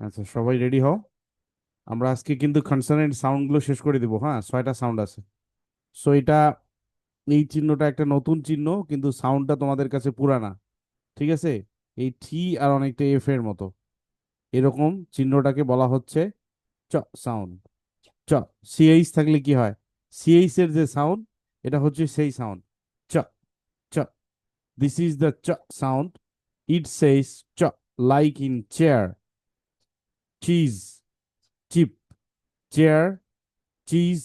আচ্ছা, সবাই রেডি হও। আমরা আজকে কিন্তু কনসোনেন্ট সাউন্ড গুলো শেষ করে দিব। হ্যাঁ, 6টা সাউন্ড আছে। সো এটা, এই চিহ্নটা একটা নতুন চিহ্ন, কিন্তু সাউন্ডটা তোমাদের কাছে পুরানা। ঠিক আছে? এই টি আর অনেকটা এফ এর মতো, এরকম চিহ্নটাকে বলা হচ্ছে চ সাউন্ড। চ, সিএইচ থাকলে কি হয়? সিএইচ এর যে সাউন্ড, এটা হচ্ছে সেই সাউন্ড। চ, চ, দিস ইজ দ্য চ সাউন্ড। ইট সেজ চ, like in chair, cheese, chip, chair, cheese,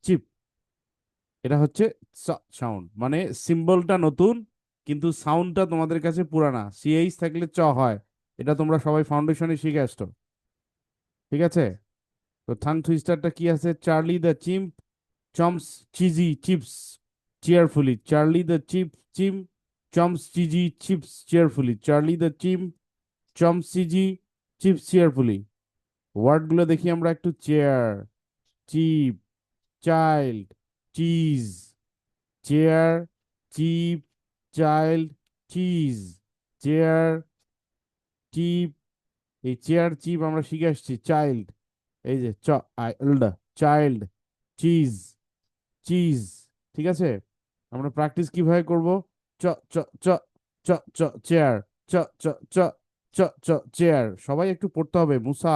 chip. এটা হচ্ছে সাউন্ড, মানে সিম্বলটা নতুন, কিন্তু সাউন্ডটা তোমাদের কাছে পুরানা। সিএইচ থাকলে চ হয়। এটা তোমরা সবাই ফাউন্ডেশনে শিখে আসছো। ঠিক আছে? তো থাং টুইস্টারটা কি আছে? Charlie the chimp chomps cheesy chips cheerfully. Charlie the chimp chomps cheesy chips cheerfully. Charlie the chimp chomps cheesy chips cheerfully. ওয়ার্ডগুলো দেখি আমরা একটু। Chair, chip, child, cheese. Chair, chip, child, cheese. Chair, chip, এই chair chip আমরা শিখে আসছি। Child, এই যে চাইল্ড, চাইল্ড, চিজ, চিজ। ঠিক আছে? আমরা প্র্যাকটিস কিভাবে করব? চ, চ, চ, চ, চ, চেয়ার, চ, চ, চ, চ, চ, চেয়ার। সবাই একটু পড়তে হবে মুসা,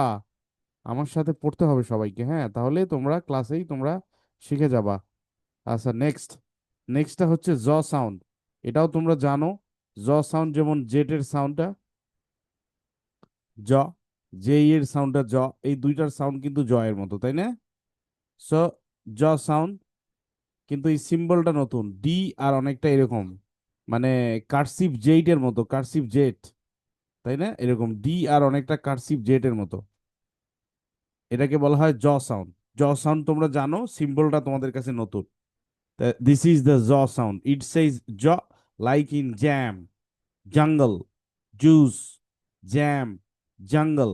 আমার সাথে পড়তে হবে সবাইকে। হ্যাঁ, তাহলে তোমরা ক্লাসেই তোমরা শিখে যাবা। আচ্ছা, নেক্সট। নেক্সটটা হচ্ছে জ সাউন্ড। এটাও তোমরা জানো। জ সাউন্ড যেমন জেড এর সাউন্ডটা জ, জে এর সাউন্ডটা জ। এই দুইটার সাউন্ড কিন্তু জ এর মতো, তাই না? সো জ সাউন্ড, কিন্তু এই সিম্বলটা নতুন। ডি আর অনেকটা এরকম, মানে কার্সিভ জেড এর মতো, কার্সিভ জেড। তাই না? এরকম ডি আর অনেকটা কার্সিভ জেড এর মতো। এটাকে বলা হয় জ সাউন্ড। জ সাউন্ড তোমরা জানো, সিম্বলটা তোমাদের কাছে নতুন। দিস ইজ দ্য জ সাউন্ড। ইট সেজ জ, like in jam, jungle, juice, jam, jungle,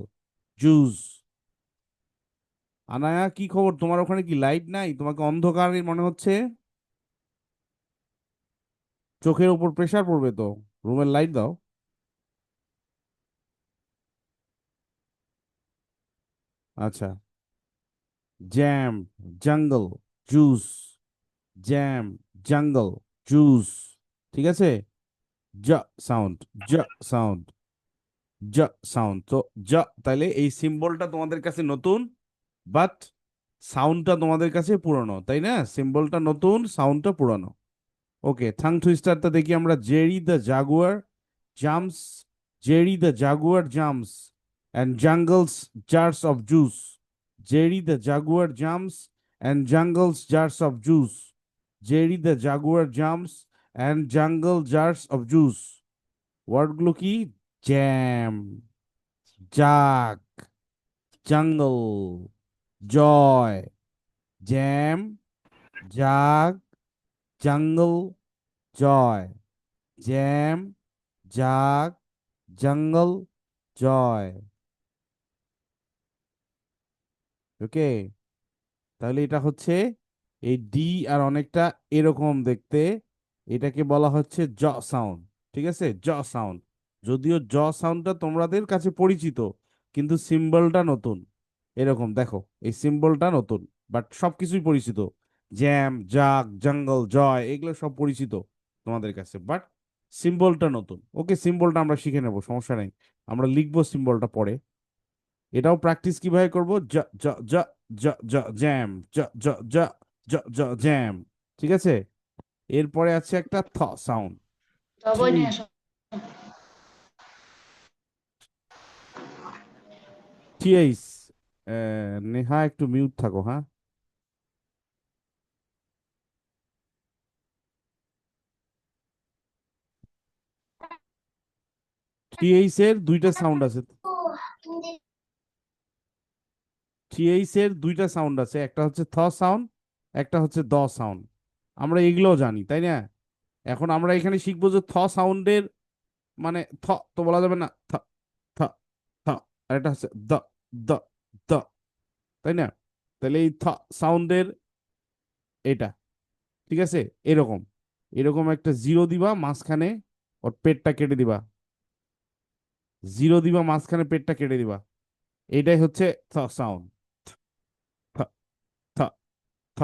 juice. Anaya, কি খবর? তোমার ওখানে কি লাইট নাই? তোমাকে অন্ধকার মনে হচ্ছে। চোখের উপর প্রেসার পড়বে তো। রুমের লাইট দাও। আচ্ছা। Jam, jungle, juice, jam, jungle, juice. ঠিক আছে? জ সাউন্ড, জ সাউন্ড, জ সাউন্ড। তো জ, তাইলে এই সিম্বলটা তোমাদের কাছে নতুন, বাট সাউন্ডটা তোমাদের কাছে পুরনো, তাই না? সিম্বলটা নতুন, সাউন্ডটা পুরনো। ওকে, থাং টুইস্টারটা দেখি আমরা। Jerry the jaguar jumps, Jerry the jaguar jumps and jungles jars of juice. Jerry the jaguar jumps and jungles jars of juice. Jerry the jaguar jumps and jungle jars of juice. ওয়ার্ডগুলো কি? Jam, jug, jungle, জয়। Jam, jug, jungle, জয়। Jam, jug, jungle, জয়। ওকে, তাহলে এটা হচ্ছে এই D আর অনেকটা এরকম দেখতে। এটাকে বলা হচ্ছে জ সাউন্ড। ঠিক আছে? জ সাউন্ড। যদিও জ সাউন্ডটা তোমাদের কাছে পরিচিত, কিন্তু সিম্বলটা নতুন। এরকম দেখো, এই সিম্বলটা নতুন, বাট সবকিছুই পরিচিত। জ্যাম, জাগ, জঙ্গল, জয়, এগুলো সব পরিচিত তোমাদের কাছে, বাট সিম্বলটা নতুন। ওকে, সিম্বলটা আমরা শিখে নেব, সমস্যা নেই। আমরা লিখবো সিম্বলটা পরে। এটাও প্র্যাকটিস কিভাবে করব? জ, জ, জ, জ, জ, জ্যাম, জ, জ, জ, জ, জ, জ্যাম। ঠিক আছে? এরপরে আছে একটা থ সাউন্ড। তবে টি, নিয়ে আসো। টিএইচ। নেহা, একটু মিউট থাকো, হ্যাঁ। টিএইচ এর দুইটা সাউন্ড আছে। টিএইচ এর দুইটা সাউন্ড আছে, একটা হচ্ছে থ সাউন্ড, একটা হচ্ছে দ সাউন্ড। আমরা এগুলোও জানি, তাই না? এখন আমরা এখানে শিখবো যে থ সাউন্ডের মানে থ তো বলা যাবে না। থ, থ, থ। আর এটা হচ্ছে দ, দ, দ। তাই না? তাহলে এই থ সাউন্ডের এটা, ঠিক আছে, এরকম। এরকম একটা জিরো দিবা মাঝখানে, ওর পেটটা কেটে দিবা। জিরো দিবা মাঝখানে, পেটটা কেটে দিবা। এটাই হচ্ছে থ সাউন্ড। থ থ থ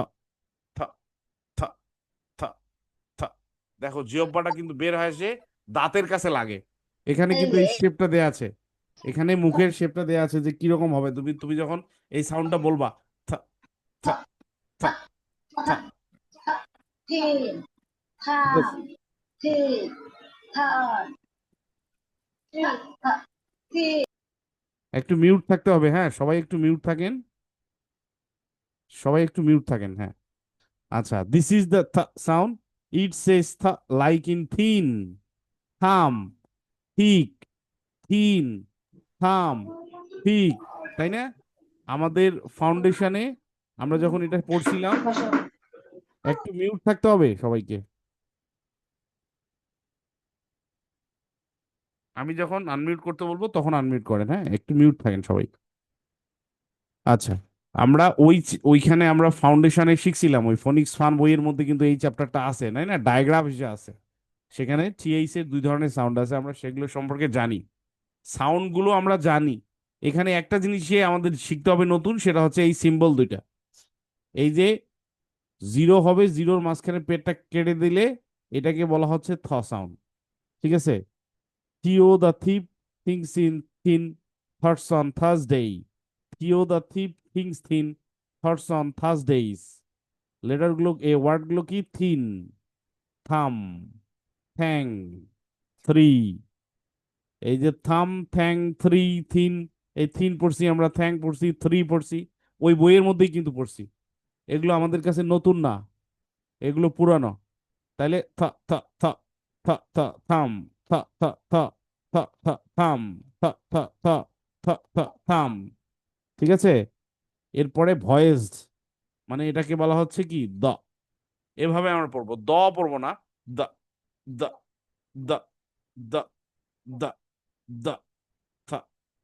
থ থ থ থ। দেখো জিহ্বাটা কিন্তু বের হয়, সে দাঁতের কাছে লাগে। এখানে কিন্তু এই শেপটা দেয়া আছে, এখানে মুখের শেপটা দেয়া আছে যে কিরকম হবে। তুমি তুমি যখন এই সাউন্ডটা বলবা, থ থ থ থ, ঠিক আছে? একটু মিউট থাকতে হবে, হ্যাঁ সবাই একটু মিউট থাকেন, সবাই একটু মিউট থাকেন, হ্যাঁ। আচ্ছা, this is the sound. It Sage like in thin, থাম, থিক, থিন, থাম, থিক, তাই না? আমাদের ফাউন্ডেশনে আমরা যখন এটা পড়ছিলাম, একটু মিউট থাকতে হবে সবাইকে। আমি যখন আনমিউট করতে বলবো তখন আনমিউট করেন, হ্যাঁ একটু মিউট থাকেন সবাই। আচ্ছা, আমরা ওইখানে আমরা ফাউন্ডেশনে শিখছিলাম, ওই ফোনিক্স ফান বইয়ের মধ্যে কিন্তু এই চ্যাপ্টারটা আছে, তাই না? ডায়াগ্রাম হিসেবে আছে। সেখানে টিএইচ এর দুই ধরনের সাউন্ড আছে, আমরা সেগুলো সম্পর্কে জানি, সাউন্ড গুলো আমরা জানি। এখানে একটা জিনিসই আমাদের শিখতে হবে নতুন, সেটা হচ্ছে এই সিম্বল দুইটা। এই যে জিরো হবে, জিরোর মাঝখানে পেটটা কেটে দিলে এটাকে বলা হচ্ছে থ সাউন্ড, ঠিক আছে? Theo the thief things in thin, thoughts on Thursday. Theo the thief things thin, thoughts on Thursdays. Letter গুলো, এই ওয়ার্ড গুলো কি? থিন, থাম, থ্যাং, থ্রি। এই যে থাম, থ্যাং, থ্রি, থিন, এই থিন পড়ছি আমরা, থ্যাং পড়ছি, থ্রি পড়ছি, ওই বইয়ের মধ্যেই কিন্তু পড়ছি। এগুলো আমাদের কাছে নতুন না, এগুলো পুরানো। তাইলে থ থ থ থ থ থাম, থ থ থ থ থ থাম, থ থ থ থ থ থাম, ঠিক আছে? এরপরে ভয়েসড, মানে এটাকে বলা হচ্ছে কি? দ। এভাবে আমরা পড়বো, দ পড়বো না, দ, দ, দ, দ, দ, দ, থ।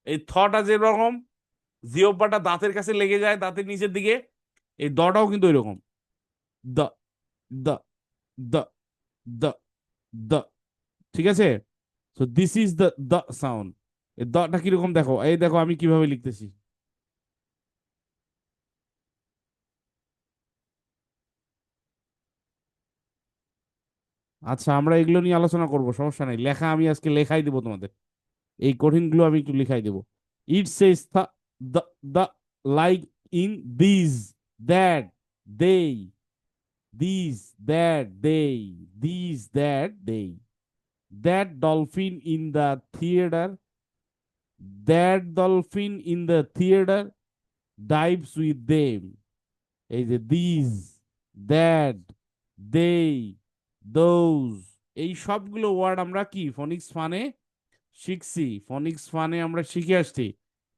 এই থটা যেরকম জিহ্বাটা দাঁতের কাছে লেগে যায়, দাঁতের নিচের দিকে, এই দটাও কিন্তু ওইরকম, দ, দ, দ, দ, দ, ঠিক আছে? So this is the the sound. এই দটা কিরকম দেখো, এই দেখো আমি কিভাবে লিখতেছি। আচ্ছা, আমরা এগুলো নিয়ে আলোচনা করব, সমস্যা নাই, লেখা আমি আজকে লেখাই দেবো তোমাদের, এই কঠিন গুলো আমি একটু লেখাই দেবো। It says the the like in this, that, they, this, that, they, this, that, they, that dolphin in the theatre, that dolphin in the theatre dives with them. এই যে দিস, দ্যাট, দে, দোজ, এই সবগুলো word আমরা কি ফনিক্স ফানে শিখছি, ফনিক্স ফানে আমরা শিখে আসছি,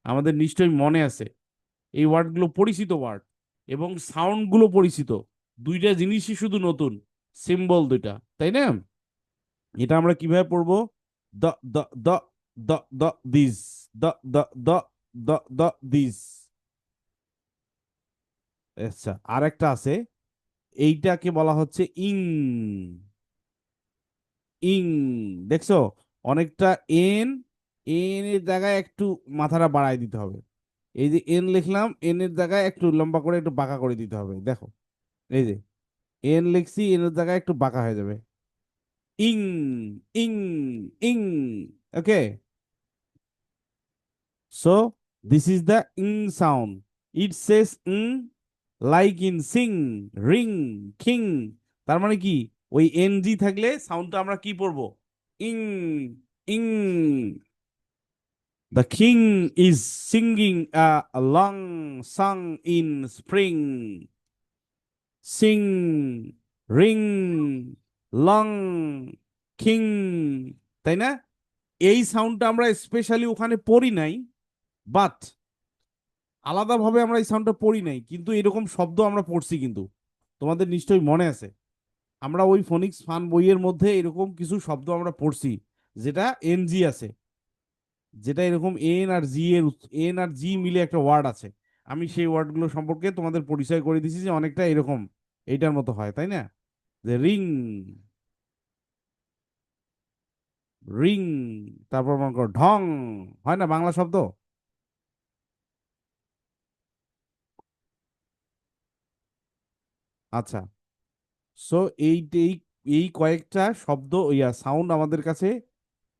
আমাদের নিশ্চয়ই মনে আছে। এই ওয়ার্ডগুলো পরিচিত ওয়ার্ড, এবং সাউন্ডগুলো পরিচিত। দুইটা জিনিসই শুধু নতুন, সিম্বল দুইটা, তাই না? এটা আমরা কিভাবে পড়বো? দ, দ, দ, দ, দ, দিস, দ, দ, দ, দ, দ, দিস। আচ্ছা, আর একটা আছে, এইটাকে বলা হচ্ছে ইং, ইং, দেখছো? অনেকটা এন, এন এর জায়গায় একটু মাথাটা বাড়ায় দিতে হবে। এই যে এন লিখলাম, এন এর জায়গায় একটু লম্বা করে একটু বাঁকা করে দিতে হবে, দেখো। এই যে এন লিখছি, এন এর জায়গায় একটু বাঁকা হয়ে যাবে। ইং, ইং, ইং, ওকে। সো দিস ইজ দ্য ইং সাউন্ড। ইট সেস ইং লাইক ইন সিং, রিং, খিং। তার মানে কি? ওই এন জি থাকলে সাউন্ডটা আমরা কি পড়বো? ইং, ইং। The king is singing a long song in spring. Sing, ring, long, king, তাই না? এই সাউন্ডটা আমরা স্পেশালি ওখানে পড়ি নাই, বাট আলাদাভাবে আমরা এই সাউন্ডটা পড়ি নাই, কিন্তু এরকম শব্দ আমরা পড়ছি কিন্তু, তোমাদের নিশ্চয়ই মনে আছে। আমরা ওই ফোনিক্স ফান বইয়ের মধ্যে এরকম কিছু শব্দ আমরা পড়ছি, যেটা এনজি আছে, যেটা এরকম এন আর জি এর, এন আর জি মিলে একটা ওয়ার্ড আছে। আমি সেই ওয়ার্ডগুলো সম্পর্কে তোমাদের পরিচয় করে দিছি, যে অনেকটা এরকম এইটার মতো হয়, তাই না? যে রিং, রিং, তারপর মনে করো ঢং, হয় না বাংলা শব্দ? আচ্ছা, সো এই এই এই কয়েকটা শব্দ সাউন্ড আমাদের কাছে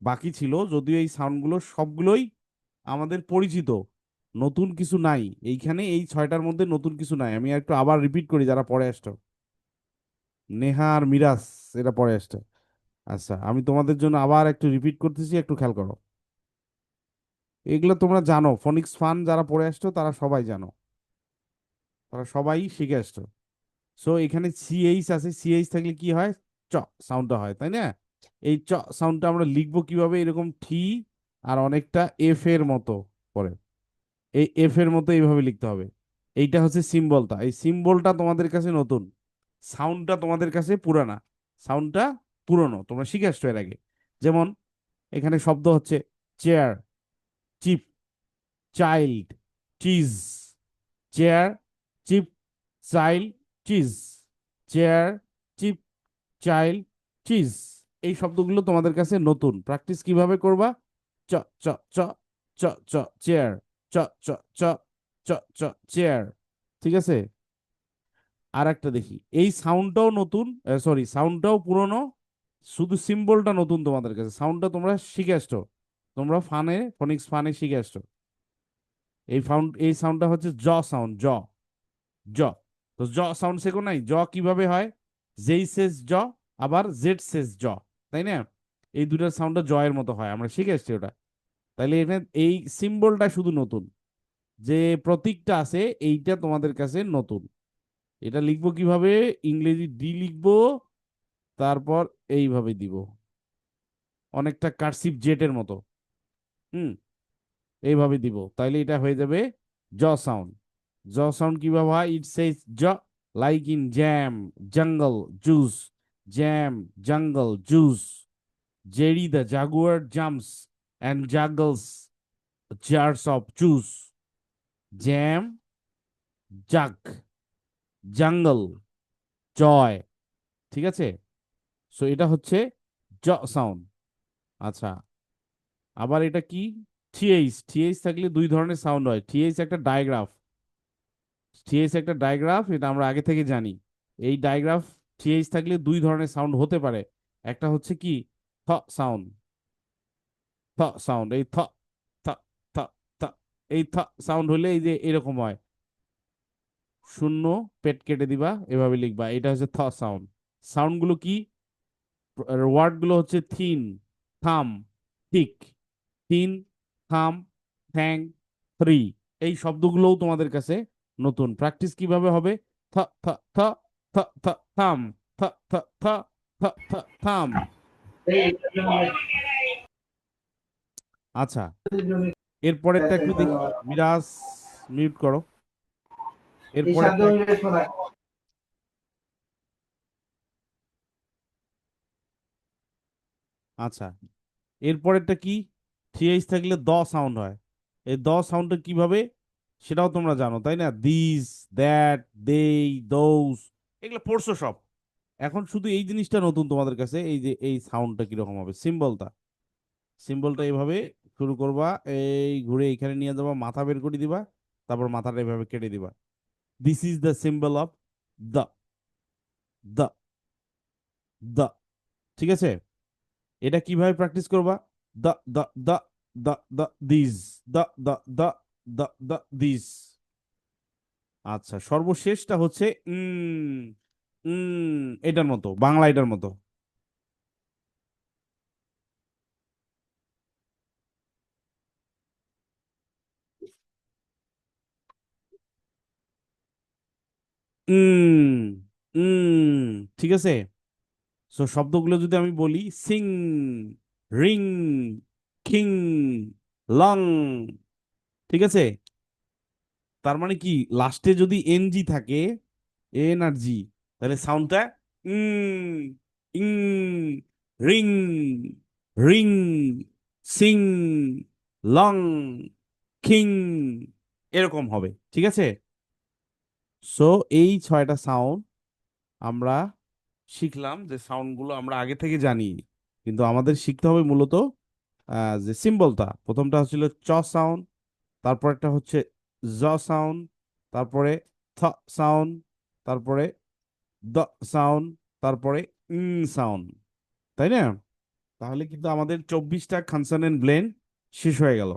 বাকি ছিল, যদিও এই সাউন্ডগুলো সবগুলোই আমাদের পরিচিত, নতুন কিছু নাই এইখানে। এই ছয়টার মধ্যে নতুন কিছু নাই। আমি একটু আবার রিপিট করি যারা পড়ে আসতো। নেহা আর মিরাজ, এটা পড়ে আসতো। আচ্ছা, আমি তোমাদের জন্য আবার একটু রিপিট করতেছি, একটু খেয়াল করো। এগুলো তোমরা জানো, ফনিক্স ফান যারা পড়ে আসতো তারা সবাই জানো, তারা সবাই শিখে আসতো। সো এখানে সিএইচ আছে, সিএইচ থাকলে কি হয়, চ সাউন্ডটা হয়, তাই না? এই চ সাউন্ডটা আমরা লিখবো কিভাবে, এরকম ঠি আর অনেকটা এফ এর মতো পরে, এই এফ এর মতো এইভাবে লিখতে হবে। এইটা হচ্ছে সিম্বলটা, এই সিম্বলটা তোমাদের কাছে নতুন, সাউন্ডটা তোমাদের কাছে পুরানা। সাউন্ডটা পুরনো, তোমরা শিখে আসছো এর আগে। যেমন এখানে শব্দ হচ্ছে chair, chip, child, cheese. Chair, chip, child, cheese. Chair, chip, child, cheese. এই শব্দগুলো তোমাদের কাছে নতুন। প্র্যাকটিস কিভাবে করবা, চ চ চ চ চ চেয়ার, চ চ চ চ চ চেয়ার। ঠিক আছে, আর একটা দেখি, এই সাউন্ডটাও নতুন, সরি সাউন্ডটাও পুরনো, শুধু সিম্বলটা নতুন তোমাদের কাছে। সাউন্ডটা তোমরা শিখে আসছো, তোমরা ফানে, ফনিক্স ফানে শিখে আসছো। এই সাউন্ডটা হচ্ছে জ সাউন্ড, জ, জ। তো জ সাউন্ড শেখো নাই, জ কিভাবে হয়, যেই শেষ জ, আবার জেড শেষ জ, তাই না? এই দুটার সাউন্ডটা জ এর মতো হয়, আমরা শিখে এসছি ওটা। তাইলে এখানে এই সিম্বলটা শুধু নতুন, যে প্রতীকটা আছে এইটা তোমাদের কাছে নতুন। এটা লিখবো কিভাবে, ইংরেজি ডি লিখবো, তারপর এইভাবে দিব, অনেকটা কার্সিভ জেটের মতো। হুম, এইভাবে দিব, তাইলে এটা হয়ে যাবে জ সাউন্ড। জ সাউন্ড কিভাবে হয়, ইট সেজ জ, like in jam, jungle, juice. Jam, jungle, juice. Jerry the jaguar jumps and juggles jars of juice. Jam, jug, jungle, joy. ঠিক আছে, সো এটা হচ্ছে জ সাউন্ড। আচ্ছা, আবার এটা কি, থিএইচ। থিএইচ থাকলে দুই ধরনের সাউন্ড হয়। থিএইচ একটা ডায়াগ্রাফ, থিএইচ একটা ডায়াগ্রাফ, এটা আমরা আগে থেকে জানি। এই ডায়াগ্রাফ থিএইচ থাকলে দুই ধরনের সাউন্ড হতে পারে। একটা হচ্ছে কি, থ সাউন্ড, থ সাউন্ড, এই থ, থ, থ, থ। এই থ সাউন্ড হলে এই যে এরকম হয়, শূন্য, পেট কেটে দিবা, এভাবে লিখবা, এটা হচ্ছে থ সাউন্ড। সাউন্ড গুলো কি, ওয়ার্ড গুলো হচ্ছে থিন, থাম, থিক, থিন, থাম, থ্যাং, থ্রি। এই শব্দগুলোও তোমাদের কাছে নতুন। প্র্যাকটিস কিভাবে হবে, থ থ থ থ থ থাম, থ থ থ থ থ থাম। আচ্ছা, এরপরেরটা একটু দেখি, মিরাজ মিউট করো। এরপরেরটা, আচ্ছা, এরপরেরটা কি, থিএইচ থাকলে দ সাউন্ড হয়। এই দ সাউন্ডটা কিভাবে, সেটাও তোমরা জানো, তাই না? দিস, দ্যাট, দেই, দোস, এগুলো পড়ছো সব। এখন শুধু এই জিনিসটা নতুন তোমাদের কাছে, এই যে এই সাউন্ডটা কিরকম হবে, সিম্বলটা। সিম্বলটা এইভাবে শুরু করবা, এই ঘুরে এখানে নিয়ে যাবা, মাথা বের করে দিবা, তারপর মাথাটা এইভাবে কেটে দিবা। This is the symbol of the, the, the. ঠিক আছে, এটা কিভাবে প্র্যাকটিস করবা, the, the, the, the, the, this, the, the, the, the, the, this. আচ্ছা, সর্বশেষটা হচ্ছে এটার মতো, বাংলা এটার মতো। উম ঠিক আছে, সো শব্দগুলো যদি আমি বলি, সিং, রিং, কিং, লং। ঠিক আছে, তার মানে কি, লাস্টে যদি এনজি থাকে, এন আর জি, তাহলে সাউন্ডটা উম, ইং, ring, ring, Singh, long, king, এরকম হবে। ঠিক আছে, সো এই ছয়টা সাউন্ড আমরা শিখলাম, যে সাউন্ডগুলো আমরা আগে থেকে জানি, কিন্তু আমাদের শিখতে হবে মূলত যে সিম্বলটা। প্রথমটা হচ্ছিল চ সাউন্ড, তারপর একটা হচ্ছে জ সাউন্ড, তারপরে থ সাউন্ড, তারপরে দ সাউন্ড, তারপরে সাউন্ড, তাই না? তাহলে কিন্তু আমাদের 24টা কনসোনেন্ট ব্লেন্ড শেষ হয়ে গেল।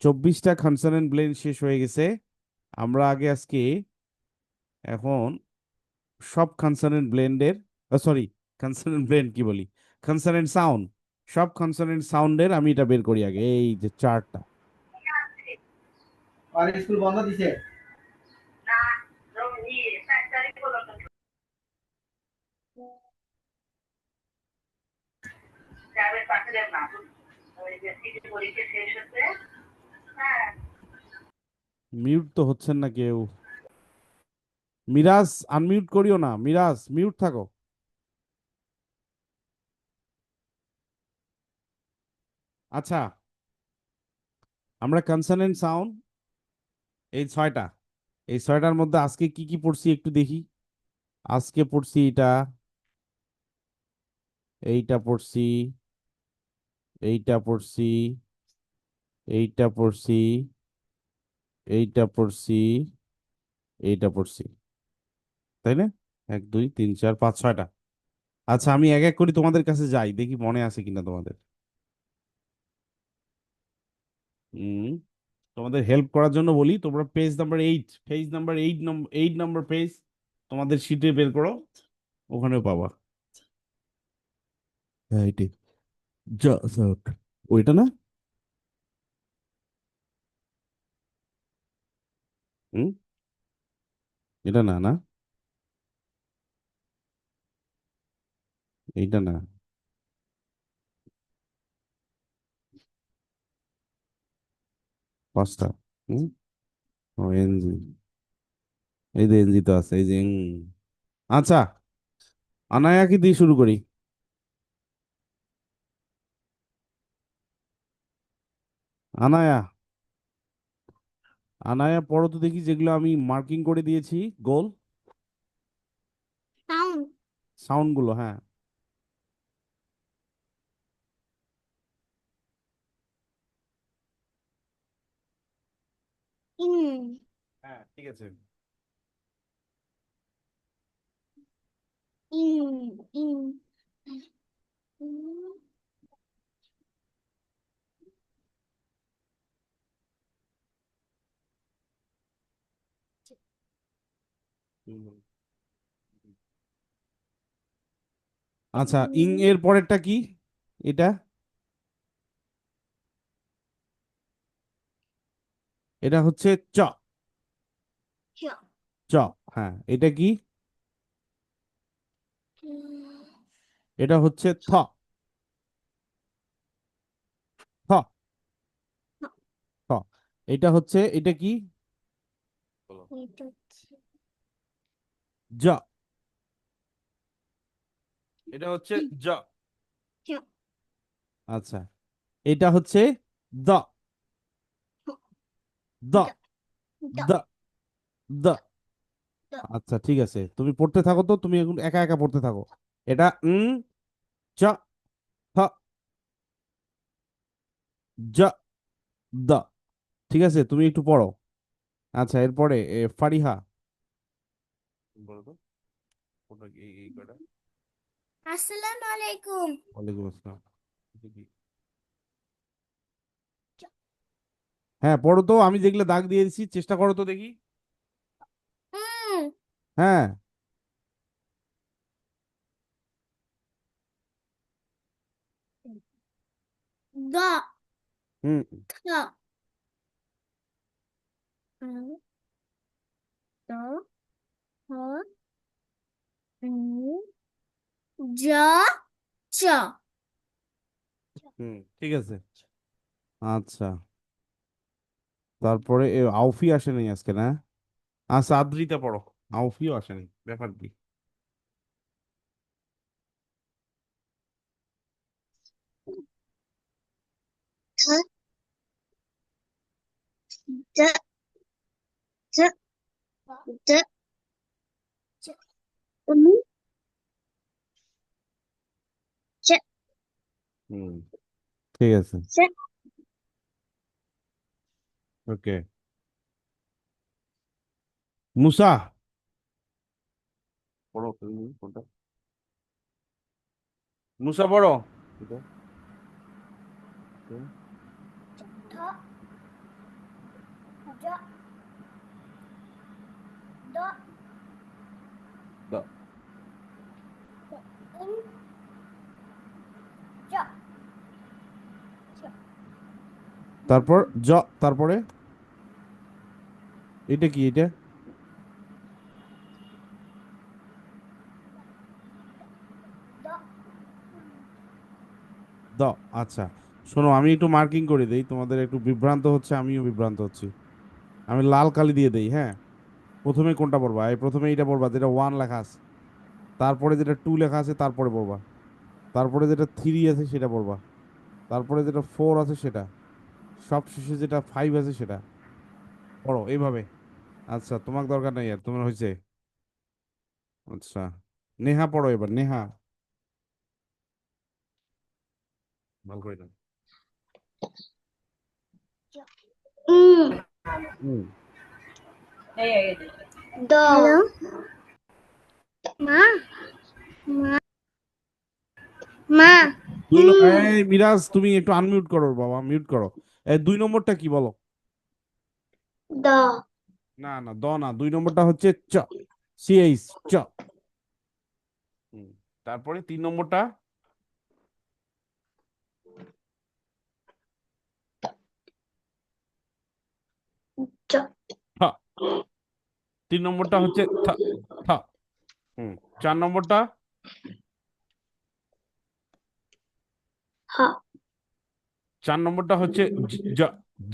24টা কনসোনেন্ট ব্লেন্ড শেষ হয়ে গেছে। আমরা আগে আজকে এখন সব কনসোনেন্ট ব্লেন্ডের, সরি, কনসোনেন্ট ব্লেন্ড কি বলি, কনসোনেন্ট সাউন্ড, সব কনসোনেন্ট সাউন্ডের আমি এটা বের করি আগে, এই যে চারটা। আর স্কুল বন্ধ দিছে। মিউট তো হচ্ছেন না কেউ। মিরাজ আনমিউট করিও না, মিরাজ মিউট থাকো। আচ্ছা, আমরা কনসোনেন্ট সাউন্ড এই ছয়টা, এই ছয়টার মধ্যে আজকে কি কি পড়ছি একটু দেখি। আজকে পড়ছি এটা, এইটা পড়ছি, এইটা পড়ছি, এইটা পড়ছি, এইটা পড়ছি, এইটা পড়ছি, তাই না? 1 2 3 4 5 6টা। আচ্ছা, আমি এক এক করে তোমাদের কাছে যাই, দেখি মনে আছে কিনা তোমাদের। হুম, তোমাদের হেল্প করার জন্য বলি, তোমরা পেজ নাম্বার 8 পেজ তোমাদের শিটে বের করো, ওখানেও পাবা। হ্যাঁ, এটাই। Sound। ওইটা না? হুম, এটা না, না, এইটা না। 5টা। হুম, ও এনজি, এই যে এনজি তো আছে, এই যে আচ্ছা, আনায়া কি দিয়ে শুরু করি? আনায়া, আনায়া পড়ো তো দেখি, যেগুলো আমি মার্কিং করে দিয়েছি গোল, সাউন্ড। সাউন্ড গুলো, হ্যাঁ। ইন। হ্যাঁ, ঠিক আছে। ইন। ইন। হুম। আচ্ছা, ইং এর পরেরটা কি? এটা, এটা হচ্ছে চ, চ। চ, হ্যাঁ। এটা কি? এটা হচ্ছে থ, থ, থ। এটা হচ্ছে, এটা কি? বলো। এটা জ, এটা হচ্ছে জ। চ। আচ্ছা, এটা হচ্ছে দ, দ, দ। দ। দ, দ। দ। আচ্ছা, ঠিক আছে, তুমি পড়তে থাকো তো, তুমি এখন একা একা পড়তে থাকো। এটা চ, থ, জ, দ। ঠিক আছে, তুমি একটু পড়ো। আচ্ছা, এরপরে ফারিহা, বলো তো, কোনটা এই কটা? আসসালামু আলাইকুম। ওয়ালাইকুম আসসালাম। এটা কি? হ্যাঁ, পড়ো তো, আমি যেগুলো দাগ দিয়ে দিচ্ছি চেষ্টা করো তো দেখি। হুম। হ্যাঁ। দ। হুম, থ। হুম, দ। হ। হুম, জ। চ। হুম, ঠিক আছে। আচ্ছা, তারপরে আউফি আসেনি আজকে, না? আচ্ছা, আদ্রিতা পড়ো। আউফিও আসেনি, ব্যাপার কি? থ। দ। চ। দ। চ। চ। হুম, ঠিক আছে। চ। ওকে। মুসা, পড়ো তুমি কোনটা? মুসা পড়ো এটা। হুম। ध ज द দাও। इन ज ज তারপর তারপরে এটা কি এটা? द দ। আচ্ছা, শোনো আমি একটু মার্কিং করে দেই, তোমাদের একটু বিভ্রান্ত হচ্ছে, আমিও বিভ্রান্ত হচ্ছি। আমি লাল কালি দিয়ে দেই, হ্যাঁ। প্রথমে কোনটা পড়বা? এই প্রথমে এইটা পড়বা যেটা ওয়ান লেখা আছে, তারপরে যেটা টু লেখা আছে তারপরে পড়বা, তারপরে যেটা থ্রি আছে সেটা পড়বা, তারপরে যেটা ফোর আছে সেটা, সব শেষে যেটা ফাইভ আছে সেটা পড়ো এইভাবে। আচ্ছা, তোমার দরকার নাই, আর তোমার হয়েছে। আচ্ছা, নেহা পড়ো এবার, নেহা। ভালো করে দাও। হুম। द हेलो माँ माँ माँ এই মিরাজ, তুমি একটু আনমিউট করো বাবা, মিউট করো। এই দুই নম্বরটা কি বলো? द না না, দ না, দুই নম্বরটা হচ্ছে চ, সিএইচ, চ। হুম। তারপরে তিন নম্বরটা? च থ। তিন নম্বরটা হচ্ছে থ, থ। হুম। চার নম্বরটা? ह চার নম্বরটা হচ্ছে জ,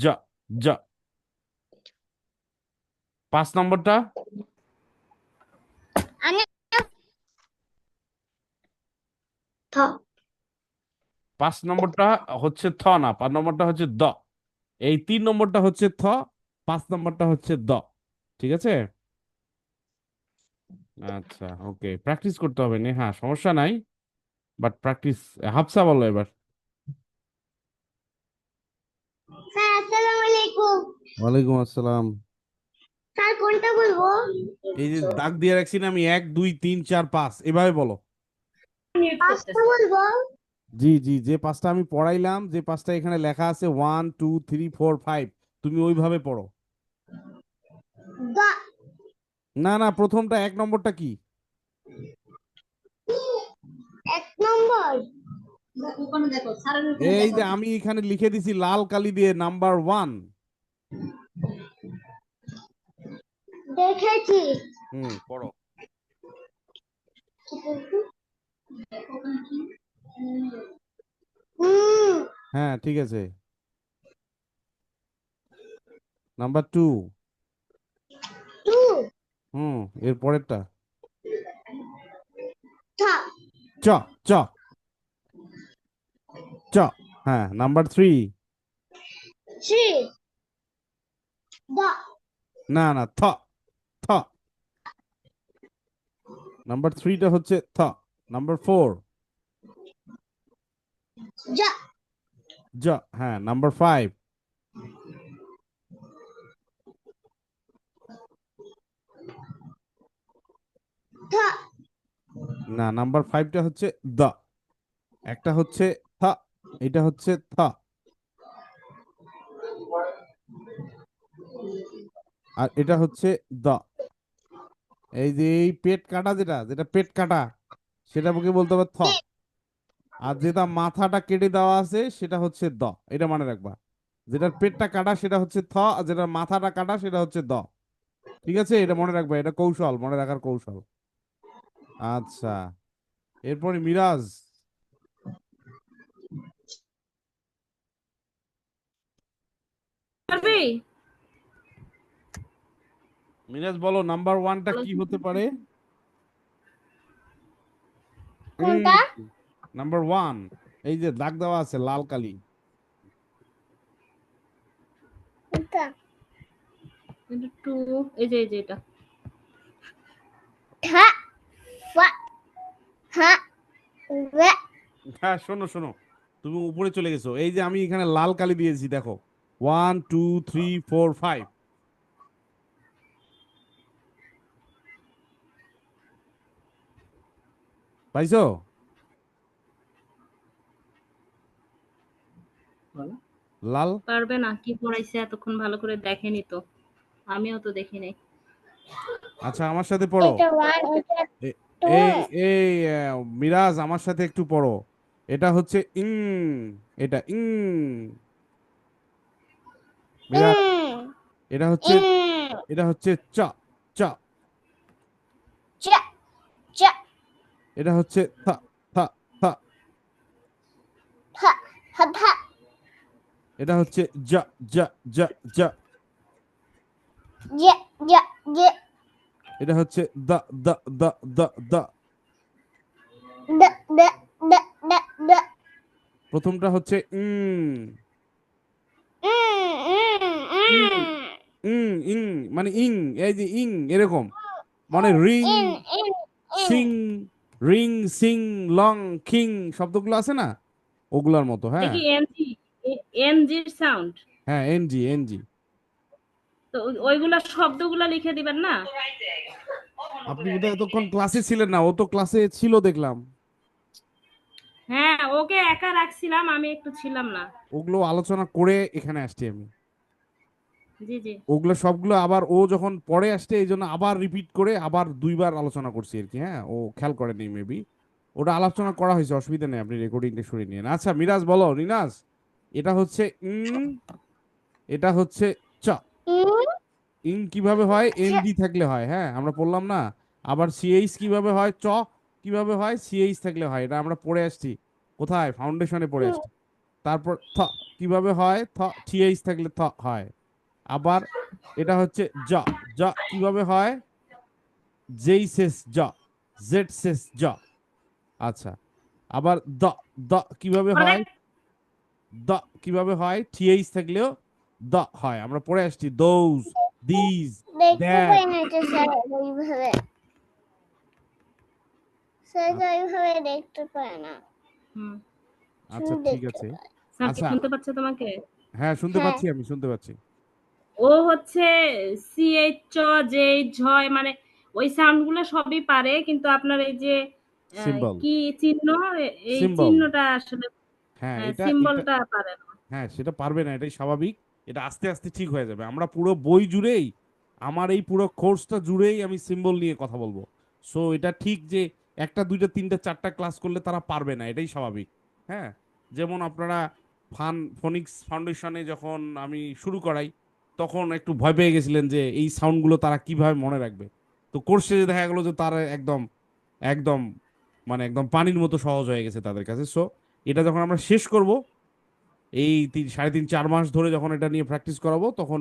জ, জ। পাঁচ নম্বরটা? अन्य थ পাঁচ নম্বরটা হচ্ছে থ না, পাঁচ নম্বরটা হচ্ছে দ। এই তিন নম্বরটা হচ্ছে থ, পাঁচ নম্বরটা হচ্ছে দ। ঠিক আছে। আচ্ছা, ওকে, প্র্যাকটিস করতে হবে নেহা, সমস্যা নাই, বাট প্র্যাকটিস। হাফসা বলো এবার। স্যার আসসালামু আলাইকুম ওয়ালাইকুম আসসালাম। স্যার কোনটা বলবো এই যে দাগ দিয়ে রাখছি না আমি, এক দুই তিন চার পাঁচ, এভাবে বলো। পাঁচটা বলবো জি জি, যে পাঁচটা আমি পড়াইলাম, যে পাঁচটা এখানে লেখা আছে one two three four five, তুমি ওইভাবে পড়ো। দ না না, প্রথমটা এক নম্বরটা কি? এক নম্বর এই যে আমি এখানে লিখে দিছি লাল কালি দিয়ে নাম্বার ওয়ান। দেখেছি হুম, পড়ো। হুম হ্যাঁ, ঠিক আছে। Number two. টু হুম, এর পরেরটা? থ চ, চ, চ। হ্যাঁ, নাম্বার থ্রি। থ্রি দ না না, থ, থ। নাম্বার থ্রিটা হচ্ছে থ। Number four? জ জ। হ্যাঁ, নাম্বার ফাইভ? থ না, নাম্বার ফাইভটা হচ্ছে দ। একটা হচ্ছে থ, এটা হচ্ছে থ, আর এটা হচ্ছে দ। এই যে এই পেট কাটা, যেটা যেটা পেট কাটা, সেটা বুকে বলতে হবে থ। আর যেটা মাথাটা কেটে দেওয়া আছে সেটা হচ্ছে দ। এটা মনে রাখবা। যেটার পেটটা কাটা সেটা হচ্ছে থ, আর যেটার মাথাটা কাটা সেটা হচ্ছে দ। ঠিক আছে, এটা মনে রাখবা, এটা কৌশল, মনে রাখার কৌশল। আচ্ছা, এরপরে মিরাজ। পারবি? মিরাজ বলো, নাম্বার ওয়ানটা কি হতে পারে? কোনটা নাম্বার ওয়ান, এই যে দাগ দেওয়া আছে লাল কালি। কোনটা এটা টু, এই যে এটা। ঠ ফা হা রে হ্যাঁ, শোনো শোনো, তুমি উপরে চলে গেছো। এই যে আমি এখানে লাল কালি দিয়েছি, দেখো, one two three four five. পাইছো? লাল। পারবে না, কি পড়াইছে এতক্ষণ ভালো করে দেখেনি তো, আমিও তো দেখি নাই। আচ্ছা আমার সাথে পড়ো। এটা ওয়ান, এটা এ- টু। এই এই মিরাজ আমার সাথে একটু পড়ো। এটা হচ্ছে ইং, এটা ইং। মিরাজ ইং, এটা হচ্ছে, ইং, এটা হচ্ছে চ, চ। চ, চ, এটা হচ্ছে থ, থ, থ। থ, থ, থ, এটা হচ্ছে জ, জ, জ, জ। জ, জ, জ, এটা হচ্ছে দ, দ, দ, দ, দ। দ, দ, দ, দ, দ। প্রথমটা হচ্ছে ইং, ইং, ইং, ইং, ইং, মানে ইং, এই যে ইং এরকম, মানে রিং, ইং, ইং, ইং। Singh, ring, Singh, long, king, শব্দগুলো আছে না, ওগুলার মতো। এটা হ্যাঁ, কি এনজি, এনজির সাউন্ড? হ্যাঁ, এনজি, এনজি। তো ওইগুলা শব্দগুলা লিখে দিবেন না? আপনি বোধহয় এতক্ষণ ক্লাসে ছিলেন না, ও তো ক্লাসে ছিল দেখলাম। হ্যাঁ, ওকে একা রাখছিলাম, আমি একটু ছিলাম না। ওগুলো আলোচনা করে এখানে আসছি আমি। জি জি। ওগুলো সবগুলো আবার ও যখন পরে আসছে এই জন্য আবার রিপিট করে আবার দুইবার আলোচনা করছি আর কি। হ্যাঁ, ও খেয়াল করেনি মেবি। ওটা আলোচনা করা হয়েছে, অসুবিধা নেই, আপনি রেকর্ডিংটা সরিয়ে নিন। আচ্ছা মিরাজ বলো, রিনাজ এটা হচ্ছে এটা হচ্ছে চ। ইং, ইং কিভাবে হয়? চ, এনজি থাকলে হয়, হ্যাঁ আমরা বললাম না। আবার সিএইচ কিভাবে হয়? চ কিভাবে হয়? সিএইচ থাকলে হয়, এটা আমরা পড়ে আসছি। কোথায়? ফাউন্ডেশনে পড়ে আসছি। তারপর থ কিভাবে হয়? থ, টিএইচ থাকলে থ হয়। আবার এটা হচ্ছে জ, জ কিভাবে হয়? যেই শেষ জ, জেড শেষ জ। আচ্ছা, আবার দ, দ কিভাবে ওরা হয়? দেখ, দ কিভাবে হয়? টিএইচ থাকলেও দ হয়, আমরা পড়ে আসছি। দোজ, দিজ, দেখতে দ্যাট। পাই না এটা স্যার ওইভাবে। স্যার তো ওইভাবে দেখতে পায় না, হুম, আচ্ছা শুধু ঠিক দেখতে আছে। পায়। স্যার কি আচ্ছা, শুনতে পাচ্ছে তোমাকে? হ্যাঁ শুনতে হ্যাঁ, পাচ্ছি, আমি শুনতে পাচ্ছি। ও হচ্ছে সিএইচ, চ, জে, ঝয়, মানে ওই সাউন্ড গুলো সবই পারে, কিন্তু আপনার এই যে সিম্বল, কি চিহ্ন, এই সিম্বল। চিহ্নটা আসলে, হ্যাঁ এটা এটা, সিম্বলটা পারে না। হ্যাঁ সেটা পারবে না, এটাই স্বাভাবিক। এটা আস্তে আস্তে ঠিক হয়ে যাবে। আমরা পুরো বই জুড়েই, আমার এই পুরো কোর্সটা জুড়েই আমি সিম্বল নিয়ে কথা বলবো। সো এটা ঠিক যে একটা দুইটা তিনটা চারটা ক্লাস করলে তারা পারবে না, এটাই স্বাভাবিক। হ্যাঁ, যেমন আপনারা ফোনিক্স ফাউন্ডেশনে যখন আমি শুরু করাই তখন একটু ভয় পেয়ে গেছিলেন যে এই সাউন্ডগুলো তারা কিভাবে মনে রাখবে। তো কোর্সে দেখা গেলো যে তারা একদম একদম মানে একদম পানির মতো সহজ হয়ে গেছে তাদের কাছে। সো এটা যখন আমরা শেষ করব, এই 3.5-4 মাস ধরে যখন এটা নিয়ে প্র্যাকটিস করাবো, তখন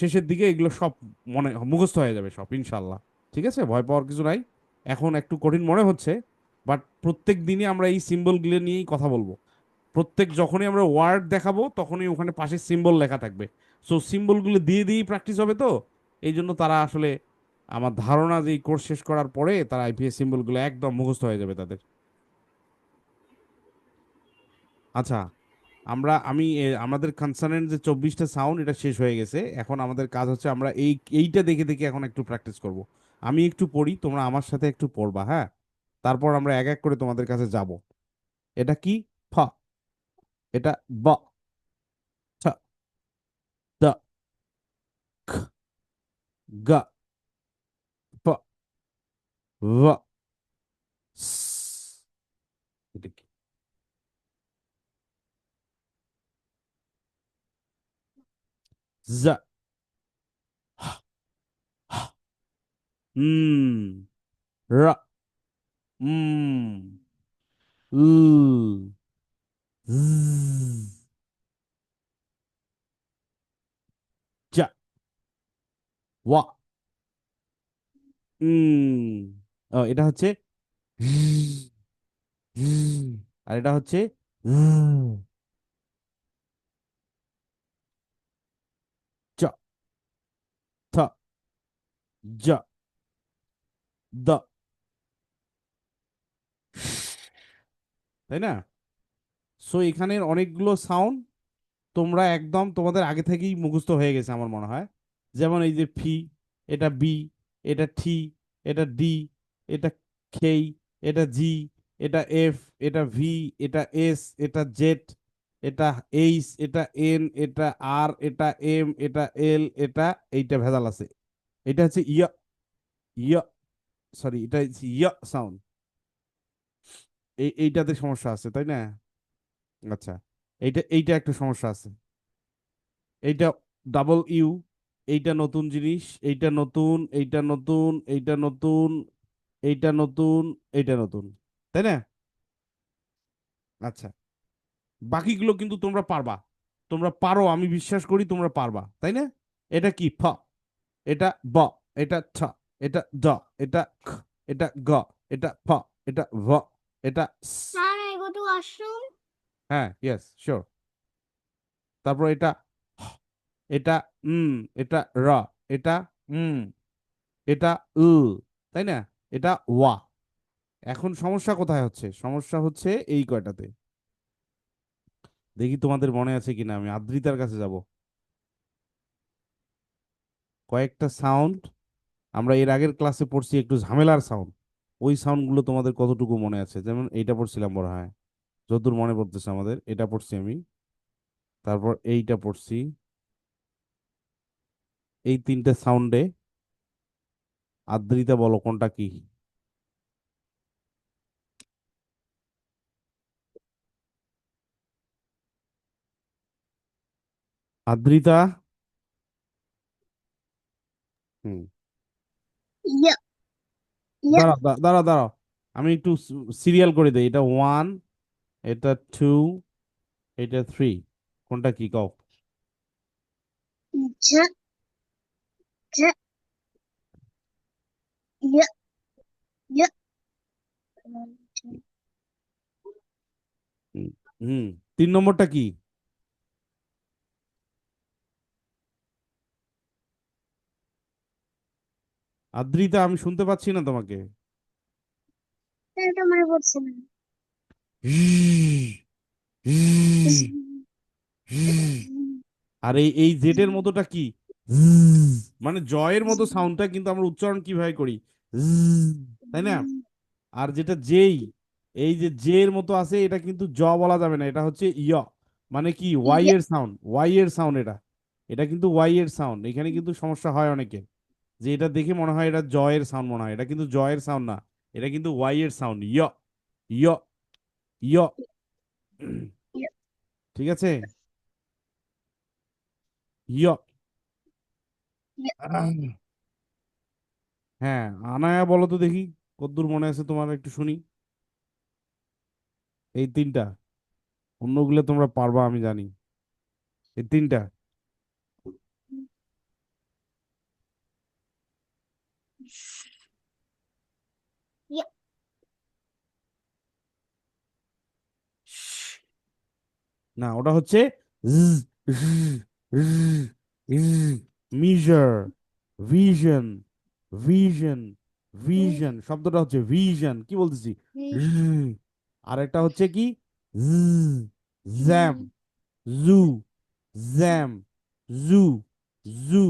শেষের দিকে এগুলো সব মনে মুখস্থ হয়ে যাবে সব ইনশাল্লাহ। ঠিক আছে, ভয় পাওয়ার কিছু নাই। এখন একটু কঠিন মনে হচ্ছে, বাট প্রত্যেক দিনই আমরা এই সিম্বলগুলো নিয়েই কথা বলবো। প্রত্যেক যখনই আমরা ওয়ার্ড দেখাবো তখনই ওখানে পাশে সিম্বল লেখা থাকবে। সো সিম্বলগুলো দিয়ে দিয়েই প্র্যাকটিস হবে। তো এই জন্য তারা আসলে, আমার ধারণা যে এই কোর্স শেষ করার পরে তারা আইপিএস সিম্বলগুলো একদম মুখস্থ হয়ে যাবে তাদের। আচ্ছা, আমাদের কনসার্নের যে 24টা সাউন্ড এটা শেষ হয়ে গেছে। এখন আমাদের কাজ হচ্ছে আমরা এইটা দেখে দেখে এখন একটু প্র্যাকটিস করব। আমি একটু পড়ি, তোমরা আমার সাথে একটু পড়বা, হ্যাঁ। তারপর আমরা এক এক করে তোমাদের কাছে যাব। এটা কি? ফ। এটা ব, ছ, দ, খ, গ, প, ভ, স। এটা কি? জ, হ, হ, র, ল, জ, জ, ওয়া, এটা হচ্ছে আর এটা হচ্ছে চ, থ, জ, দ, তাই না? সো এখানের অনেকগুলো সাউন্ড তোমরা একদম তোমাদের আগে থেকেই মুখস্থ হয়ে গেছে আমার মনে হয়। যেমন এই যে ফি, এটা বি, এটা টি, এটা ডি, এটা খেই, এটা জি, এটা এফ, এটা ভি, এটা এস, এটা জেড, এটা এইচ, এটা এন, এটা আর, এটা এম, এটা এল, এটা এইটা ভেজাল আছে। এটা হচ্ছে ইয়া, ইয়া, সরি, এটা হচ্ছে ইয়া সাউন্ড। এইটাতে সমস্যা আছে তাই না? আচ্ছা, এইটা একটা সমস্যা আছে। এইটা ডাবল ইউ, এইটা নতুন জিনিস, এইটা নতুন, এইটা নতুন, এইটা নতুন, এইটা নতুন, এইটা নতুন, তাই না? আচ্ছা, বাকিগুলো কিন্তু তোমরা পারবা, তোমরা পারো, আমি বিশ্বাস করি তোমরা পারবা, তাই না? এটা কি? ফ, এটা ব, এটা ঠ, এটা ড, এটা খ, এটা গ, এটা ফ, এটা ভ, এটা স। Can I go to washroom? হ্যাঁ, ইয়েস, শিওর। তারপর এটা হ, এটা উম, এটা র, এটা উম, এটা উ, তাই না? এটা ওয়া। এখন সমস্যা কোথায় হচ্ছে? সমস্যা হচ্ছে এই কয়টাতে। দেখি তোমাদের মনে আছে কিনা, আমি আদ্রিতার কাছে যাব। কয়েকটা সাউন্ড আমরা এর আগের ক্লাসে পড়ছি, একটু ঝামেলার সাউন্ড। ওই সাউন্ডগুলো তোমাদের কতটুকু মনে আছে? যেমন এইটা পড়ছিলাম মনে হয়, যতদূর মনে পড়তেছে আমাদের, এটা পড়ছি আমি। তারপর এইটা পড়ছি। এই তিনটে সাউন্ডে আদ্রিতা বলো কোনটা কি? আদ্রিতা। হুম, Yeah, yeah. দাঁড়াও দাঁড়াও দাঁড়াও, আমি একটু সিরিয়াল করে দেই। এটা ওয়ান, এটা টু, এটা থ্রি, কোনটা কি কও? Ja, ja, ja, ja. হুম, হুম, 3 নম্বরটা কি? আদ্রিতা, আমি শুনতে পাচ্ছি না তোমাকে। এটা মনে পড়ছে না। আর এই জেটের মতোটা কি? জ্জ, মানে জয়ের মতো সাউন্ডটা কিন্তু আমরা উচ্চারণ কিভাবে করি? জ্জ, তাই না? আর যেটা যেই, এই যে জে এর মতো আছে, এটা কিন্তু জ বলা যাবে না, এটা হচ্ছে ইয়। মানে কি? ওয়াই Yeah, এর সাউন্ড, ওয়াই এর সাউন্ড এটা। এটা কিন্তু ওয়াই এর সাউন্ড। এখানে কিন্তু সমস্যা হয় অনেকে, যে এটা দেখে মনে হয় এটা জয়ের সাউন্ড মনে হয়, এটা কিন্তু জয়ের সাউন্ড না, এটা কিন্তু ওয়াই এর সাউন্ড, ইয়, ইয়, ইয়। yeah, ঠিক আছে, ইয়। yeah. হ্যাঁ, আনায়া বলো তো দেখি, কতদূর মনে আছে তোমার, একটু শুনি। এই তিনটা, অন্যগুলো তোমরা পারবা আমি জানি। এই তিনটা। Yeah. না, ওটা হচ্ছে মিজার, ভিশন, ভিশন, ভিশন, শব্দটা হচ্ছে ভিশন, কি বলতেছি? আর একটা হচ্ছে কি? জ্যাম, জু, জ্যাম, জু, জু,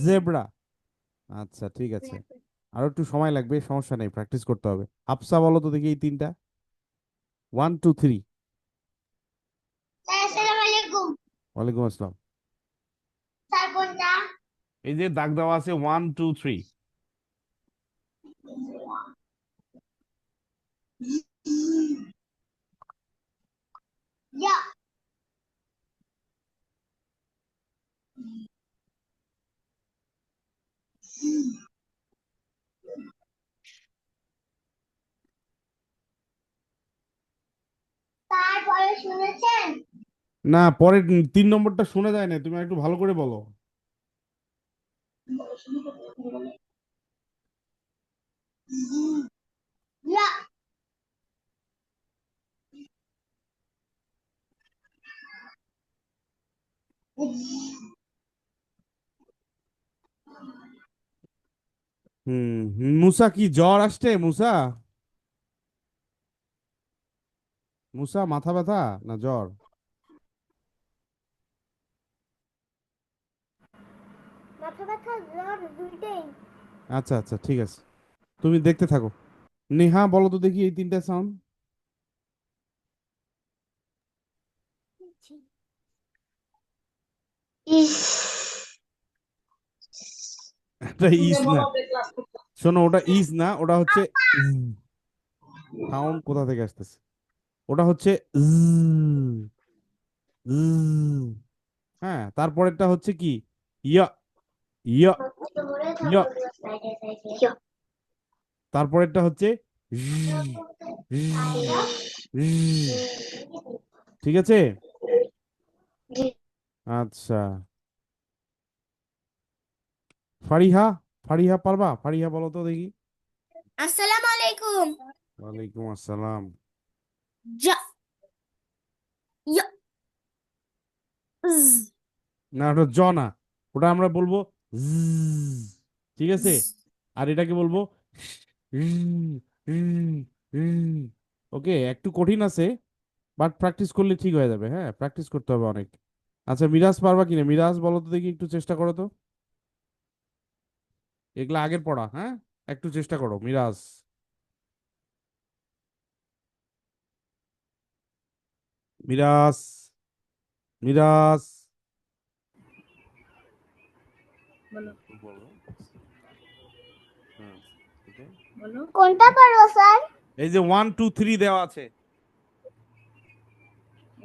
জেব্রা। আচ্ছা, ঠিক আছে, আরো একটু সময় লাগবে, সমস্যা নেই, প্র্যাকটিস করতে হবে। হাফসা বলো তো দেখি এই তিনটা, ওয়ান টু থ্রি। আসসালামু আলাইকুম। ওয়ালাইকুম আসসালাম। স্যার কোনটা? এই যে দাগ দেওয়া আছে, ওয়ান টু থ্রি। Yeah. তারপরে শুনেছেন? না, পরের 3 নম্বরটা শোনা যায় না, তুমি একটু ভালো করে বলো। Yeah. হুম, মুসা কি জ্বর আসছে? মুসা, মুসা মাথা ব্যথা না জ্বর? মাথা ব্যথা জ্বর দুইটাই। আচ্ছা আচ্ছা, ঠিক আছে, তুমি দেখতে থাকো। নেহা বলো তো দেখি এই তিনটা সাউন্ড। ইস এটা ইজ না, শোনো ওটা ইজ না, ওটা হচ্ছে সাউন্ড কোথা থেকে আসতেছে, ওটা হচ্ছে হ্যাঁ, তারপরেরটা হচ্ছে কি, ইয়া, ইয়া, ইয়া, তারপরেরটা হচ্ছে ঠিক আছে। আচ্ছা, ফারিহা, ফারিহা পারবা, ফারিহা বলো তো দেখি। আসসালামু আলাইকুম। ওয়ালাইকুম আসসালাম। যা ইয়া ইজ না ওটা জ না, ওটা আমরা বলবো জ্জ, ঠিক আছে। আর এটাকে বলবো ওকে, একটু কঠিন আছে, বাট প্র্যাকটিস করলে ঠিক হয়ে যাবে, হ্যাঁ প্র্যাকটিস করতে হবে অনেক। আচ্ছা মিরাজ পারবা কিনা, মিরাজ বলো তো দেখি, একটু চেষ্টা করো তো, এগুলা আগের পড়া, হ্যাঁ একটু চেষ্টা করো মিরাজ। মিরাজ, মিরাজ বলো, বলো, হ্যাঁ এটাই। বলো। কোনটা পারবো স্যার? এই যে 1 2 3 দেওয়া আছে,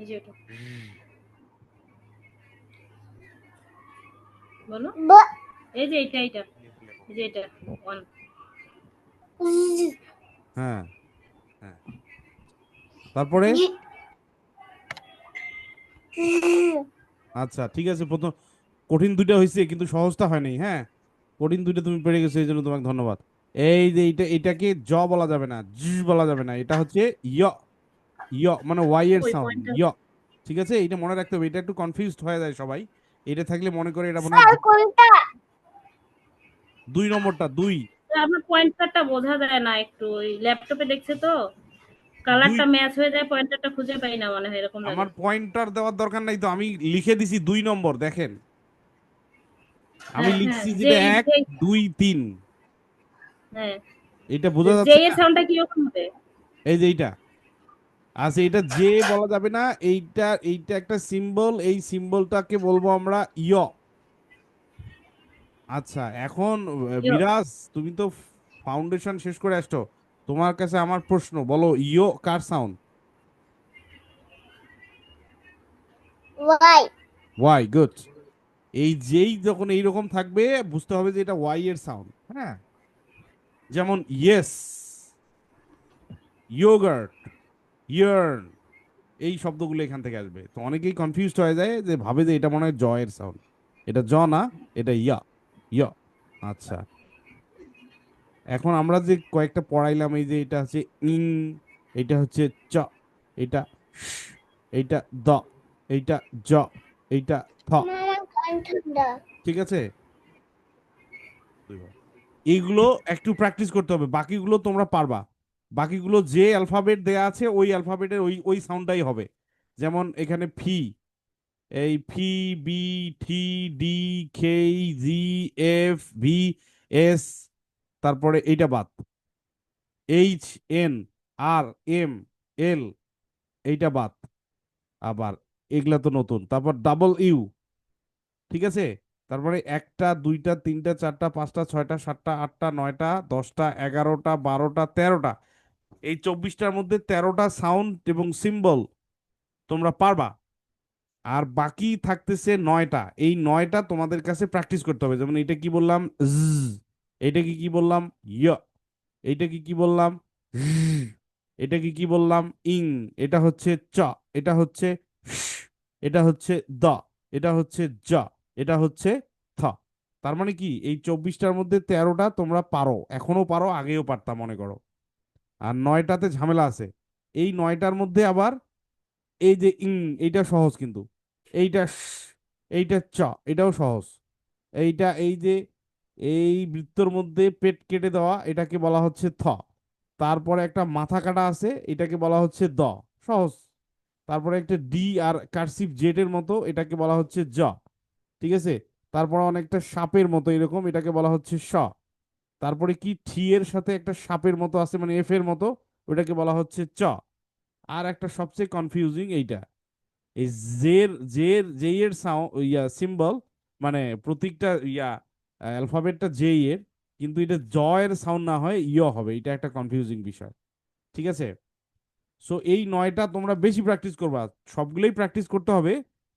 এই যে এটা, বলো। এই যে এটা, এটা, এই যে এটা, 1। হ্যাঁ, হ্যাঁ, তারপরে আচ্ছা ঠিক আছে, প্রথম কঠিন দুইটা হয়েছে কিন্তু সহজটা হয় নাই, হ্যাঁ কঠিন দুইটা তুমি পেরে গেছো, এই জন্য তোমাকে ধন্যবাদ। এই যে এটা, এটাকে জ বলা যাবে না, জ বলা যাবে না, এটা হচ্ছে ইয়, ইয় মানে ওয়াই এর ওই সাউন্ড, পয়েন্টটা, ইয়, ঠিক আছে, এটা মনে রাখতে হবে, এটা একটু কনফিউজড হয়ে যায় সবাই, এটা থাকলে মনে করে এটা মনে হয় স্যার কোনটা? 2 নম্বরটা, দুই, আপনার পয়েন্টারটা বোঝা যায় না একটু, ওই ল্যাপটপে দেখছে তো দুই, কালারটা ম্যাচ হয়ে যায়, পয়েন্টারটা খুঁজে পাই না, মনে হয় এরকম লাগে। আমার পয়েন্টার দেওয়ার দরকার নাই তো, আমি লিখে দিছি 2 নম্বর, দেখেন আমি হ্যাঁ, হ্যাঁ, লিখছি যেটা যেই, 1 2 3, হ্যাঁ, এটা বোঝা জে যাচ্ছে এর না, সাউন্ডটা কিরকম হবে? এই যে এইটা, আচ্ছা এটা যে বলা যাবে না, এইটা, এইটা একটা সিম্বল, এই সিম্বলটাকে বলবো আমরা ইয়। আচ্ছা এখন ইয়ো। মিরাজ, তুমি তো ফাউন্ডেশন শেষ করে আসছো, তোমার কাছে আমার প্রশ্ন, বলো ইয় কার সাউন্ড? ওয়াই। Y, good. এই যেই যখন এইরকম থাকবে বুঝতে হবে যে এটা ওয়াই এর সাউন্ড, হ্যাঁ, যেমন ইয়েস, ইয়োগার্ট, ইয়ার্ন, এই শব্দগুলো এখান থেকে আসবে, তো অনেকেই কনফিউজড হয়ে যায় যে ভাবে যে এটা মনে হয় জ এর সাউন্ড, এটা জ না, এটা ইয়া, ইয়া। আচ্ছা, এখন আমরা যে কয়েকটা পড়াইলাম, এই যে এটা হচ্ছে ইং, এটা হচ্ছে চ, এটা শ, এইটা দ, এইটা জ, এইটা থ, মামা কোনটা? ঠিক আছে, এইগুলো একটু প্র্যাকটিস করতে হবে, বাকিগুলো তোমরা পারবা, বাকিগুলো যে অ্যালফাবেট দেয়া আছে ওই অ্যালফাবেটের ওই ওই সাউন্ডটাই হবে, যেমন এখানে ফি, এই ফি, বি, টি, ডি, কে, জি, এফ, ভি, এস, তারপরে এইটা বাদ, এইচ, এন, আর, এম, এল, এইটা বাদ, আবার এগুলা তো নতুন, তারপর ডাবল ইউ, ঠিক আছে, তারপরে একটা দুইটা তিনটা চারটা পাঁচটা ছয়টা সাতটা আটটা নয়টা 10টা 11টা 12টা 13টা, এই 24টার মধ্যে 13টা সাউন্ড এবং সিম্বল তোমরা পারবা, আর বাকি থাকতেছে 9টা, এই 9টা তোমাদের কাছে প্র্যাকটিস করতে হবে, যেমন এটা কি বললাম জ, এটা কি কি বললাম ইয়, এইটা কি কি বললাম ঝ, এটা কি কি বললাম ইং, এটা হচ্ছে চ, এটা হচ্ছে শ, এটা হচ্ছে দ, এটা হচ্ছে জ, এটা হচ্ছে থ। তার মানে কি এই 24টার মধ্যে 13টা তোমরা পারো, এখনো পারো, আগেও পারতাম মনে করো, আর 9টাতে ঝামেলা আছে, এই 9টার মধ্যে আবার এই যে ইং, এইটা সহজ কিন্তু, এইটা শ, এইটা চ, এটাও সহজ, এইটা এই যে এই বৃত্তর মধ্যে পেট কেটে দেওয়া এটাকে বলা হচ্ছে থ, তারপরে একটা মাথা কাটা আছে এটাকে বলা হচ্ছে দ, সহজ, তারপরে একটা ডি আর কার্সিভ জেড এর মতো এটাকে বলা হচ্ছে জ, ঠিক আছে, তারপরে অনেকটা সাপের মতো এরকম এটাকে বলা হচ্ছে স, তারপরে কি টি এর সাথে একটা সাপের মতো আছে, মানে এফ এর মতো, ওটাকে বলা হচ্ছে চ। আর একটা সবচেয়ে কনফিউজিং এইটা, এই জেই এর সাউন্ড সিম্বল, মানে প্রতীকটা অ্যালফাবেটটা জেই এর, কিন্তু এটা জ এর সাউন্ড না হয় হবে, এটা একটা কনফিউজিং বিষয়। ঠিক আছে? সো এই নয়টা তোমরা বেশি প্র্যাকটিস করবা, সবগুলোই প্র্যাকটিস করতে হবে,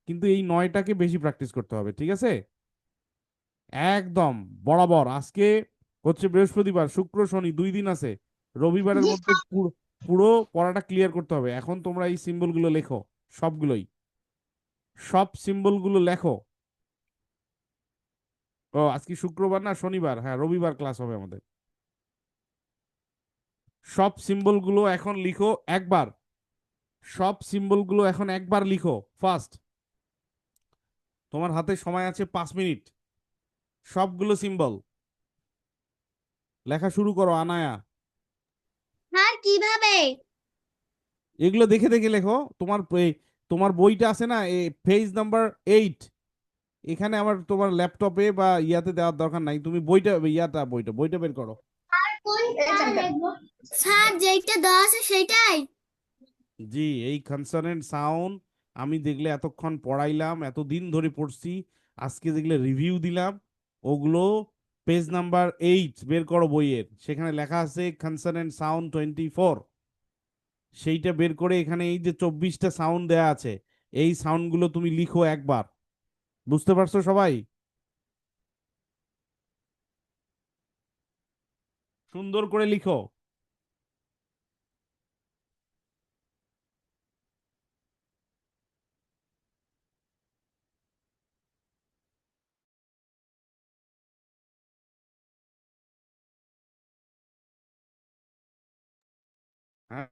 কিন্তু এই নয়টাকে বেশি প্র্যাকটিস করতে হবে। ঠিক আছে? একদম বরাবর। আজকে হচ্ছে বৃহস্পতিবার, শুক্র শনি 2 দিন আছে, রবিবারের জি মধ্যে স্যার। পুরো পুরো পড়াটা ক্লিয়ার করতে হবে। এখন তোমরা এই সিম্বলগুলো লেখো, সবগুলোই, সব সিম্বলগুলো লেখো। ও আজকে শুক্রবার না শনিবার, হ্যাঁ রবিবার ক্লাস হবে আমাদের। সব সিম্বলগুলো এখন লিখো একবার, সব সিম্বলগুলো এখন একবার লিখো ফার্স্ট। তোমার হাতে সময় আছে 5 মিনিট। সবগুলো সিম্বল লেখা শুরু করো আনায়া। স্যার কিভাবে? এগুলো দেখে দেখে লেখো। তোমার বইটা আছে না, পেজ নাম্বার 8, এখানে আমার তোমার ল্যাপটপে বা ইয়াতে দেওয়ার দরকার নাই, তুমি বইটা বইটা বের করো। স্যার যেইটা দেওয়া আছে সেইটাই। জি, এই কনসোনেন্ট সাউন্ড আমি দেখলে এতক্ষণ পড়াইলাম, এতদিন ধরে পড়ছি, আজকে দেখলে রিভিউ দিলাম, ওগুলো পেজ নাম্বার 8 বের করো বইয়ের, সেখানে লেখা আছে কনসোনেন্ট সাউন্ড 24। সেইটা বের করে এখানে এই যে 24টা সাউন্ড দেয়া আছে, এই সাউন্ডগুলো তুমি লিখো একবার। বুঝতে পারছো সবাই? সুন্দর করে লিখো। হ্যাঁ,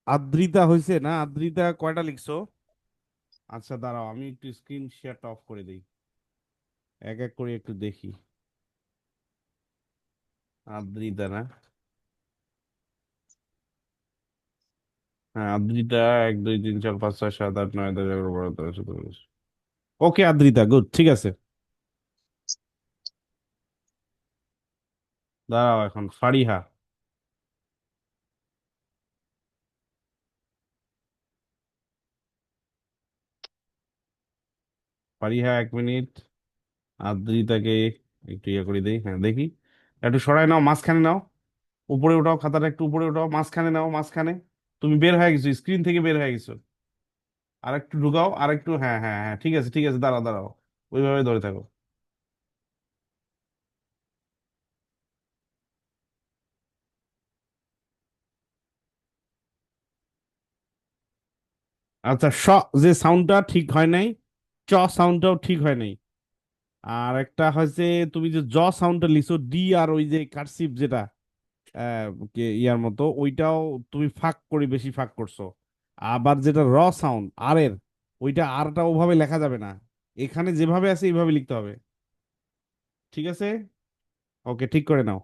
আদ্রিতা হয়েছে না? আদ্রিতা কয়টা লিখছো? আচ্ছা দাঁড়াও, আমি একটু স্ক্রিন শেয়ারটা অফ করে দিই, এক এক করে একটু দেখি। আদ্রিতা না? হ্যাঁ আদ্রিতা, 1 2 3 4 5 6 7 8 9 10 11 12 13 14 15 16 17 18 ওকে আদ্রিতা, গুড, ঠিক আছে। দাঁড়াও, এখন ফারিহা। ফারিহা 1 মিনিট। আদ্রিতাকে একটু ইয়ে করে দিই, হ্যাঁ দেখি, একটু সরাই নাও, মাঝখানে নাও, উপরে উঠাও, খাতাটা একটু উপরে উঠাও, মাঝখানে নাও, মাঝখানে। তুমি বের হয়ে গেছো, স্ক্রিন থেকে বের হয়ে গেছো। আর একটু ঢুকাও, আর একটু, হ্যাঁ হ্যাঁ হ্যাঁ, ঠিক আছে ঠিক আছে, দাঁড়াও দাঁড়াও, ওইভাবে ধরে থাকো। আচ্ছা, যে সাউন্ডটা ঠিক হয় নাই, সাউন্ডটাও ঠিক হয় নাই। আর একটা হয়েছে, তুমি যে সাউন্ডটা লিখছো ডি, আর ওই যে কার্সিভ যেটা ইয়ার মতো, ওইটাও তুমি ফাঁক করে বেশি ফাঁক করছো। আবার যেটা সাউন্ড আর এর, ওইটা আরটা ওভাবে লেখা যাবে না, এখানে যেভাবে আছে এইভাবে লিখতে হবে। ঠিক আছে, ওকে, ঠিক করে নাও।